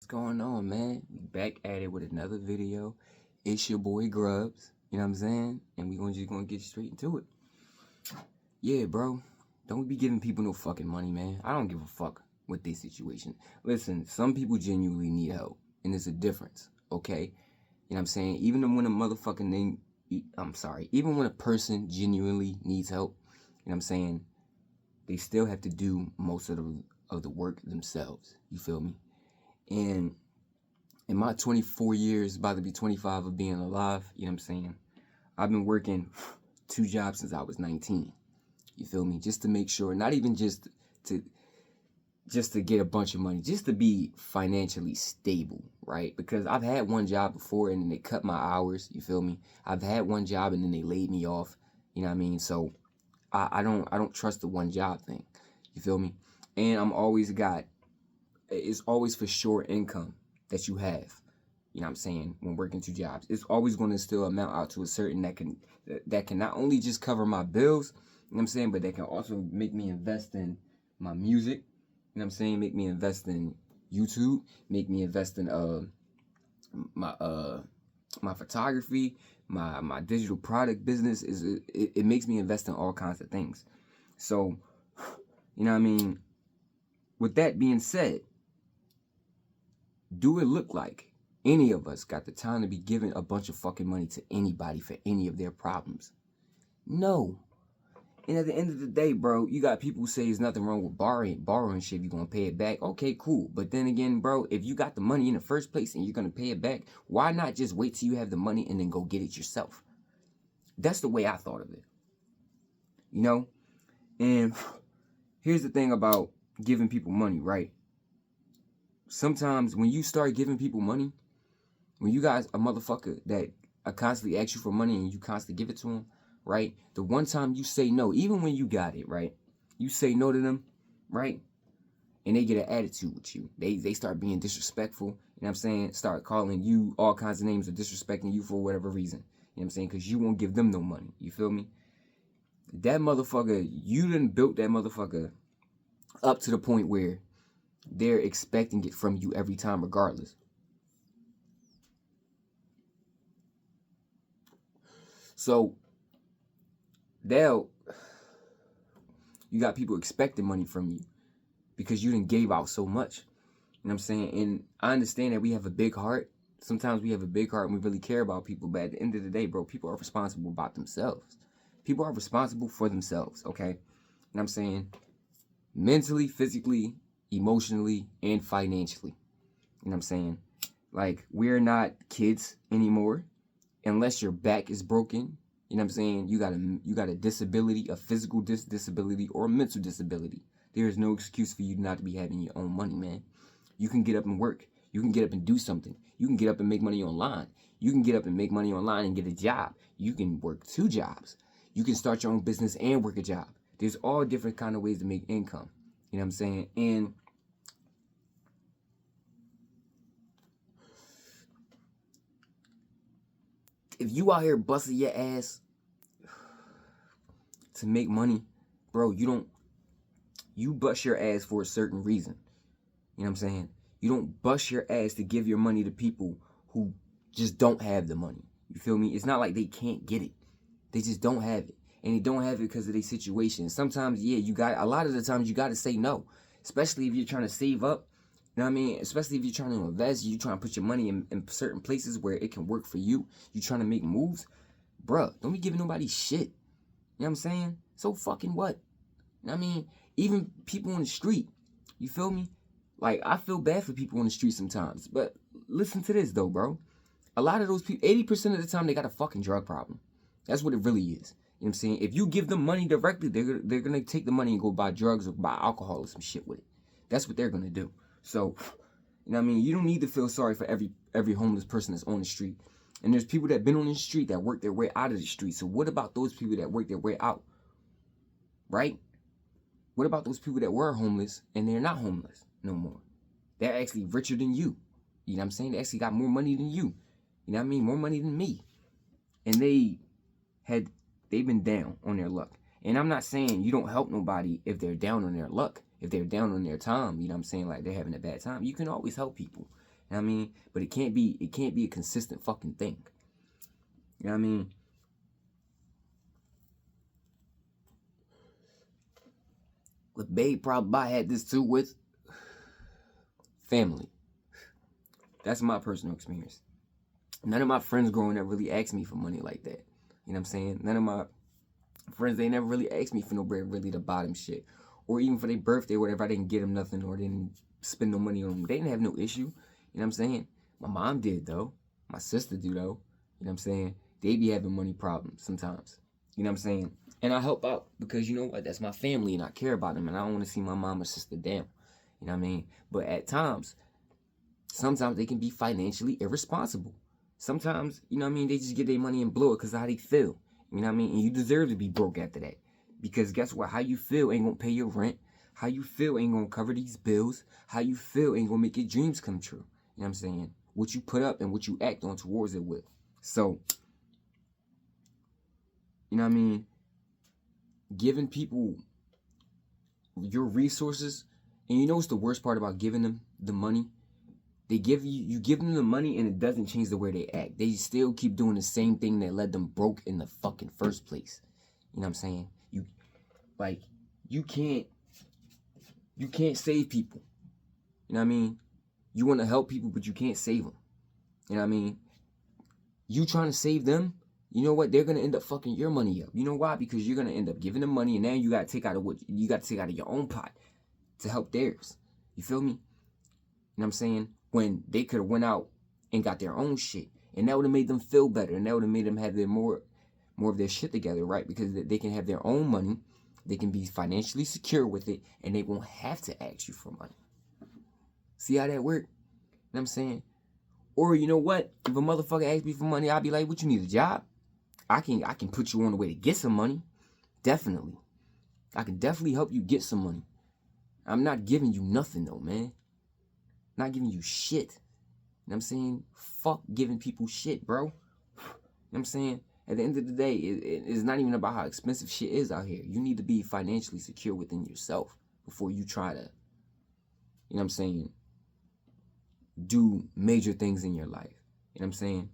going on, man? We back at it with another video. It's your boy Grubs, you know what I'm saying? And we just gonna get straight into it. Yeah, bro. Don't be giving people no fucking money, man. I don't give a fuck with this situation. Listen, some people genuinely need help, and there's a difference, okay? You know what I'm saying? Even when a motherfucking thing, even when a person genuinely needs help, you know what I'm saying? They still have to do most of the work themselves. You feel me? And in my 24 years, about to be 25 of being alive, you know what I'm saying? I've been working 2 jobs since I was 19. You feel me? Just to make sure, not even just to get a bunch of money, just to be financially stable, right? Because I've had one job before and then they cut my hours, you feel me? I've had one job and then they laid me off, you know what I mean? So I don't trust the one job thing, you feel me? And it's always for sure income that you have, you know what I'm saying, when working 2 jobs. It's always going to still amount out to a certain that can not only just cover my bills, you know what I'm saying, but that can also make me invest in my music, you know what I'm saying, make me invest in YouTube, make me invest in my photography, my digital product business. It makes me invest in all kinds of things. So, you know what I mean, with that being said, do it look like any of us got the time to be giving a bunch of fucking money to anybody for any of their problems? No. And at the end of the day, bro, you got people who say there's nothing wrong with borrowing shit if you're gonna pay it back. Okay, cool. But then again, bro, if you got the money in the first place and you're gonna pay it back, why not just wait till you have the money and then go get it yourself? That's the way I thought of it. You know? And here's the thing about giving people money, right? Sometimes when you start giving people money, when you guys a motherfucker that constantly asks you for money and you constantly give it to them, right? The one time you say no, even when you got it, right? You say no to them, right? And they get an attitude with you. They start being disrespectful, you know what I'm saying? Start calling you all kinds of names or disrespecting you for whatever reason. You know what I'm saying? Because you won't give them no money. You feel me? That motherfucker, you done built that motherfucker up to the point where they're expecting it from you every time regardless. So you got people expecting money from you because you done gave out so much. You know what I'm saying? And I understand that we have a big heart. Sometimes we have a big heart and we really care about people. But at the end of the day, bro, people are responsible about themselves. People are responsible for themselves, okay? You know what I'm saying? Mentally, physically, emotionally, and financially. You know what I'm saying? Like, we're not kids anymore. Unless your back is broken, you know what I'm saying? You got a disability, a physical disability, or a mental disability. There is no excuse for you not to be having your own money, man. You can get up and work. You can get up and do something. You can get up and make money online. You can get up and make money online and get a job. You can work 2 jobs. You can start your own business and work a job. There's all different kind of ways to make income. You know what I'm saying? And if you out here busting your ass to make money, bro, you bust your ass for a certain reason. You know what I'm saying? You don't bust your ass to give your money to people who just don't have the money. You feel me? It's not like they can't get it. They just don't have it. And they don't have it because of their situation. Sometimes, yeah, a lot of the times you got to say no. Especially if you're trying to save up. You know what I mean? Especially if you're trying to invest. You're trying to put your money in certain places where it can work for you. You're trying to make moves. Bruh, don't be giving nobody shit. You know what I'm saying? So fucking what? You know what I mean? Even people on the street. You feel me? Like, I feel bad for people on the street sometimes. But listen to this, though, bro. A lot of those people, 80% of the time, they got a fucking drug problem. That's what it really is. You know what I'm saying? If you give them money directly, they're going to take the money and go buy drugs or buy alcohol or some shit with it. That's what they're going to do. So, you know what I mean? You don't need to feel sorry for every homeless person that's on the street. And there's people that have been on the street that work their way out of the street. So what about those people that work their way out? Right? What about those people that were homeless and they're not homeless no more? They're actually richer than you. You know what I'm saying? They actually got more money than you. You know what I mean? More money than me. And they've been down on their luck. And I'm not saying you don't help nobody if they're down on their luck. If they're down on their time, you know what I'm saying? Like they're having a bad time. You can always help people. You know what I mean? But it can't be a consistent fucking thing. You know what I mean? With Babe, probably I had this too with family. That's my personal experience. None of my friends growing up really asked me for money like that. You know what I'm saying? None of my friends, they never really asked me for no bread, really, to buy them shit. Or even for their birthday or whatever, I didn't get them nothing or didn't spend no money on them. They didn't have no issue. You know what I'm saying? My mom did, though. My sister do, though. You know what I'm saying? They be having money problems sometimes. You know what I'm saying? And I help out because, you know what? That's my family and I care about them and I don't want to see my mom or sister down. You know what I mean? But at times, sometimes they can be financially irresponsible. Sometimes, you know what I mean, they just get their money and blow it because of how they feel. You know what I mean? And you deserve to be broke after that. Because guess what? How you feel ain't going to pay your rent. How you feel ain't going to cover these bills. How you feel ain't going to make your dreams come true. You know what I'm saying? What you put up and what you act on towards it with. So, you know what I mean? Giving people your resources. And you know what's the worst part about giving them the money? They give you give them the money and it doesn't change the way they act. They still keep doing the same thing that led them broke in the fucking first place. You know what I'm saying? You can't save people. You know what I mean? You want to help people, but you can't save them. You know what I mean? You trying to save them, you know what? They're gonna end up fucking your money up. You know why? Because you're gonna end up giving them money, and now you gotta take out of your own pot to help theirs. You feel me? You know what I'm saying? When they could have went out and got their own shit, and that would have made them feel better, and that would have made them have their more of their shit together, right? Because they can have their own money, they can be financially secure with it, and they won't have to ask you for money. See how that work? You know what I'm saying? Or you know what? If a motherfucker asks me for money, I'll be like, "What, you need a job? I can put you on the way to get some money. Definitely. I can definitely help you get some money. I'm not giving you nothing though, man. Not giving you shit. You know what I'm saying? Fuck giving people shit, bro. You know what I'm saying? At the end of the day, it's not even about how expensive shit is out here. You need to be financially secure within yourself before you try to, you know what I'm saying, do major things in your life. You know what I'm saying?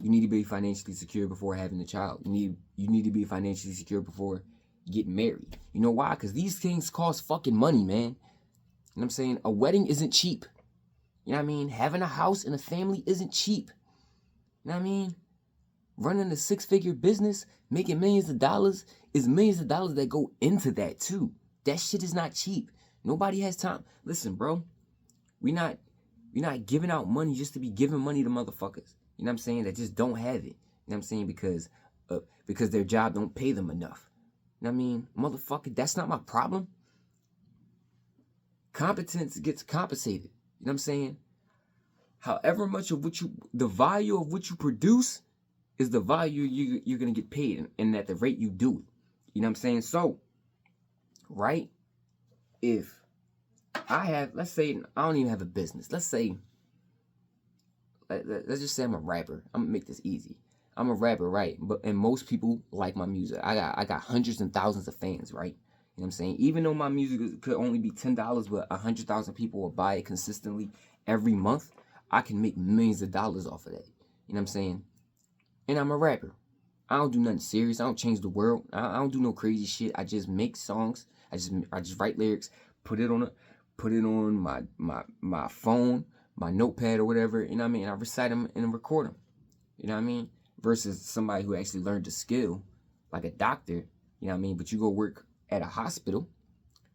You need to be financially secure before having a child. You need to be financially secure before getting married. You know why? Because these things cost fucking money, man. You know what I'm saying? A wedding isn't cheap. You know what I mean? Having a house and a family isn't cheap. You know what I mean? Running a 6-figure business, making millions of dollars, is millions of dollars that go into that too. That shit is not cheap. Nobody has time. Listen, bro. We're not giving out money just to be giving money to motherfuckers. You know what I'm saying? That just don't have it. You know what I'm saying? Because their job don't pay them enough. You know what I mean? Motherfucker, that's not my problem. Competence gets compensated. You know what I'm saying? However much of the value of what you produce is the value you're going to get paid, and at the rate you do it. You know what I'm saying? So, right? If I have, let's say, I don't even have a business. Let's just say I'm a rapper. I'm gonna make this easy. I'm a rapper, right? And most people like my music. I got hundreds and thousands of fans, right? You know what I'm saying? Even though my music could only be $10, but 100,000 people will buy it consistently every month, I can make millions of dollars off of that. You know what I'm saying? And I'm a rapper. I don't do nothing serious. I don't change the world. I don't do no crazy shit. I just make songs. I just write lyrics, put it on my phone, my notepad or whatever. You know what I mean? I recite them and record them. You know what I mean? Versus somebody who actually learned the skill, like a doctor. You know what I mean? But you go work at a hospital,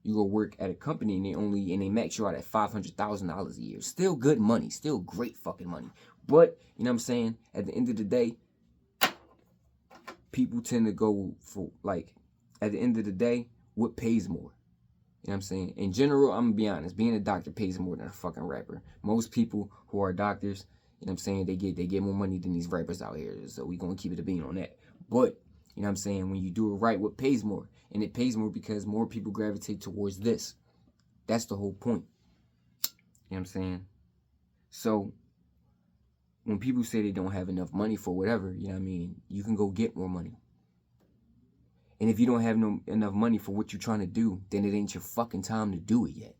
you go work at a company, and they max you out at $500,000 a year. Still good money, still great fucking money. But you know what I'm saying? At the end of the day, people tend to go for, like, at the end of the day, what pays more? You know what I'm saying? In general, I'm gonna be honest, being a doctor pays more than a fucking rapper. Most people who are doctors, you know what I'm saying, they get more money than these rappers out here. So we gonna keep it a bean on that. But, you know what I'm saying, when you do it right, what pays more? And it pays more because more people gravitate towards this. That's the whole point. You know what I'm saying? So, when people say they don't have enough money for whatever, you know what I mean, you can go get more money. And if you don't have enough money for what you're trying to do, then it ain't your fucking time to do it yet.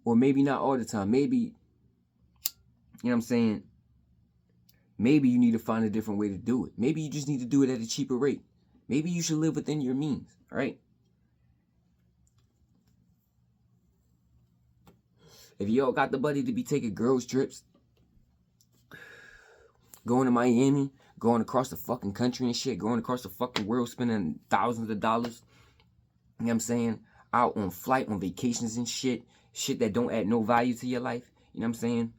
Or maybe not all the time. Maybe, you know what I'm saying? Maybe you need to find a different way to do it. Maybe you just need to do it at a cheaper rate. Maybe you should live within your means, right? If y'all got the money to be taking girls trips, going to Miami, going across the fucking country and shit, going across the fucking world, spending thousands of dollars, you know what I'm saying? Out on flight, on vacations and shit that don't add no value to your life, you know what I'm saying?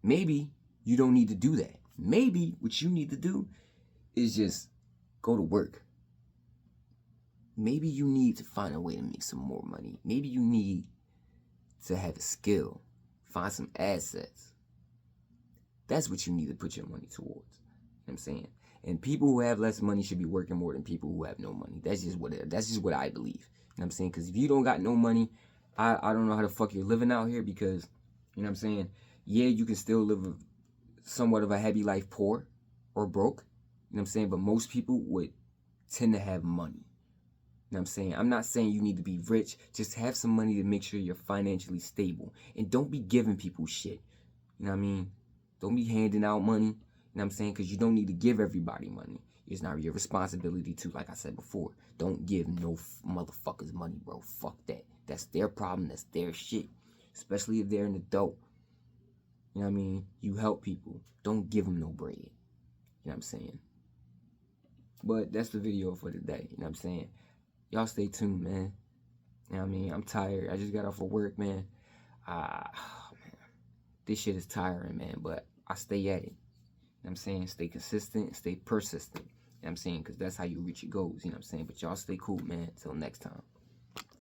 Maybe you don't need to do that. Maybe what you need to do is just go to work. Maybe you need to find a way to make some more money. Maybe you need to have a skill, find some assets. That's what you need to put your money towards. You know what I'm saying? And people who have less money should be working more than people who have no money. That's just what I believe. You know what I'm saying? Because if you don't got no money, I don't know how the fuck you're living out here, because, you know what I'm saying? Yeah, you can still live somewhat of a heavy life poor or broke. You know what I'm saying? But most people would tend to have money. You know what I'm saying? I'm not saying you need to be rich. Just have some money to make sure you're financially stable. And don't be giving people shit. You know what I mean? Don't be handing out money. You know what I'm saying? Because you don't need to give everybody money. It's not your responsibility to, like I said before. Don't give no motherfuckers money, bro. Fuck that. That's their problem. That's their shit. Especially if they're an adult. You know what I mean? You help people. Don't give them no bread. You know what I'm saying? But that's the video for today. You know what I'm saying? Y'all stay tuned, man. You know what I mean? I'm tired. I just got off of work, man. Man. This shit is tiring, man. But I stay at it. You know what I'm saying? Stay consistent. Stay persistent. You know what I'm saying? Because that's how you reach your goals. You know what I'm saying? But y'all stay cool, man. Until next time.